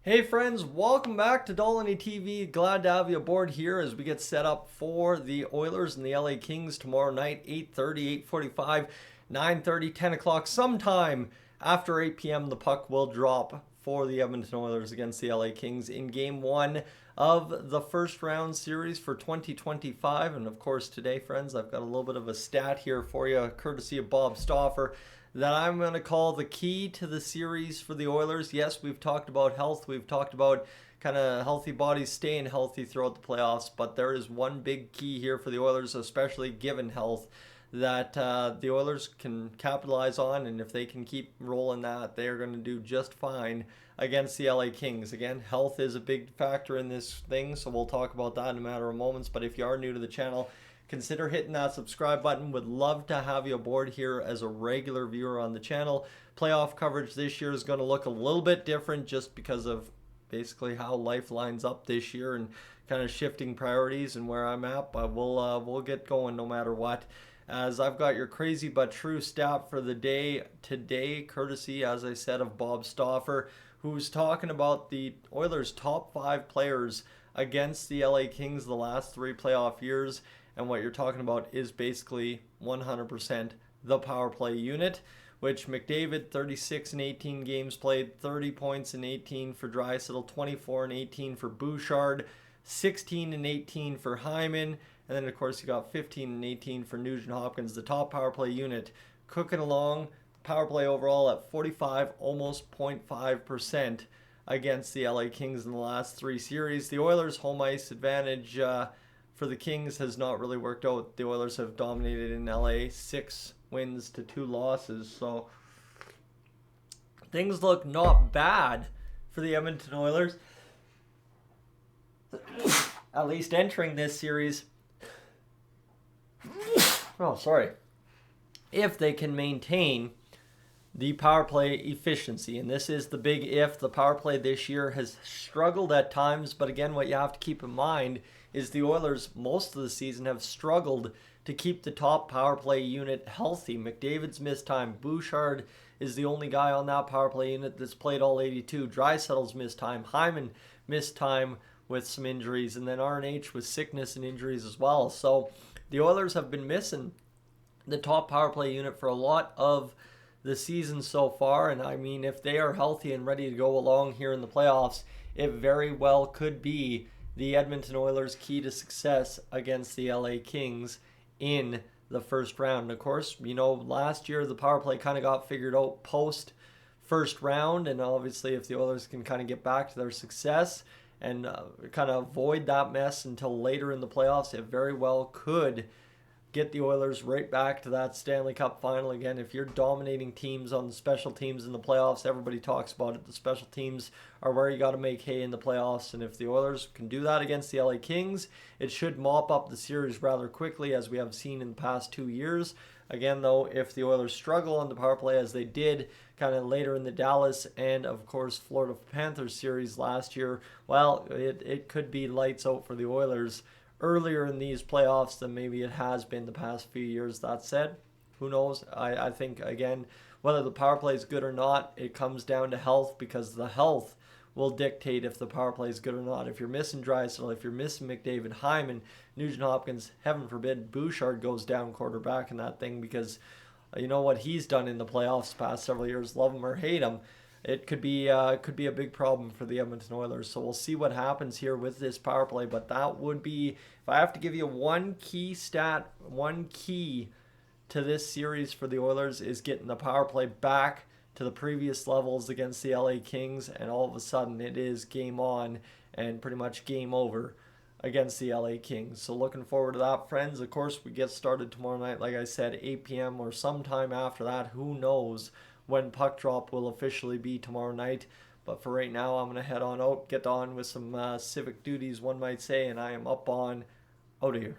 Hey friends, welcome back to Dolany TV. Glad to have you aboard here as we get set up for the Oilers and the LA Kings tomorrow night, 8:30, 8:45, 9:30, 10 o'clock. Sometime after 8 p.m. the puck will drop for the Edmonton Oilers against the LA Kings in Game 1 of the first round series for 2025. And of course today, friends, I've got a little bit of a stat here for you, courtesy of Bob Stauffer, that I'm going to call the key to the series for the Oilers. Yes, we've talked about health. We've talked about kind of healthy bodies staying healthy throughout the playoffs. But there is one big key here for the Oilers, especially given health, that the Oilers can capitalize on. And if they can keep rolling that, they are going to do just fine against the LA Kings. Again, health is a big factor in this thing, so we'll talk about that in a matter of moments. But if you are new to the channel, consider hitting that subscribe button. Would love to have you aboard here as a regular viewer on the channel. Playoff coverage this year is going to look a little bit different just because of basically how life lines up this year and kind of shifting priorities and where I'm at. But we'll get going no matter what. As I've got your crazy but true stat for the day today, courtesy, as I said, of Bob Stauffer, who's talking about the Oilers' top 5 players against the LA Kings the last 3 playoff years. And what you're talking about is basically 100% the power play unit, which McDavid, 36 in 18 games played, 30 points in 18 for Draisaitl, 24 in 18 for Bouchard, 16 in 18 for Hyman, and then of course you got 15 and 18 for Nugent Hopkins. The top power play unit cooking along, power play overall at 45, almost 0.5% against the LA Kings in the last 3 series. The Oilers' home ice advantage for the Kings has not really worked out. The Oilers have dominated in LA, 6 wins to 2 losses. So things look not bad for the Edmonton Oilers. At least entering this series. Oh, sorry. If they can maintain the power play efficiency, and this is the big if. The power play this year has struggled at times, but again, what you have to keep in mind is the Oilers most of the season have struggled to keep the top power play unit healthy. McDavid's missed time. Bouchard is the only guy on that power play unit that's played all 82. Draisaitl's missed time. Hyman missed time with some injuries, and then RNH with sickness and injuries as well. So the Oilers have been missing the top power play unit for a lot of the season so far. And I mean, if they are healthy and ready to go along here in the playoffs, it very well could be the Edmonton Oilers' key to success against the LA Kings in the first round. And of course, you know, last year the power play kind of got figured out post first round, and obviously if the Oilers can kind of get back to their success and kind of avoid that mess until later in the playoffs, it very well could get the Oilers right back to that Stanley Cup final again. If you're dominating teams on the special teams in the playoffs, everybody talks about it. The special teams are where you got to make hay in the playoffs. And if the Oilers can do that against the LA Kings, it should mop up the series rather quickly, as we have seen in the past 2 years. Again, though, if the Oilers struggle on the power play as they did kind of later in the Dallas and, of course, Florida Panthers series last year, well, it could be lights out for the Oilers earlier in these playoffs than maybe it has been the past few years. That said, who knows? I think, again, whether the power play is good or not, it comes down to health, because the health will dictate if the power play is good or not. If you're missing Draisaitl, if you're missing McDavid, Hyman, Nugent Hopkins, heaven forbid Bouchard goes down quarterback in that thing, because you know what he's done in the playoffs the past several years, love him or hate him. It could be a big problem for the Edmonton Oilers. So we'll see what happens here with this power play. But that would be, if I have to give you one key stat, one key to this series for the Oilers is getting the power play back to the previous levels against the LA Kings, and all of a sudden it is game on and pretty much game over against the LA Kings. So looking forward to that, friends. Of course, we get started tomorrow night, like I said, 8 p.m. or sometime after that. Who knows when puck drop will officially be tomorrow night. But for right now, I'm going to head on out, get on with some civic duties, one might say, and I am up on out of here.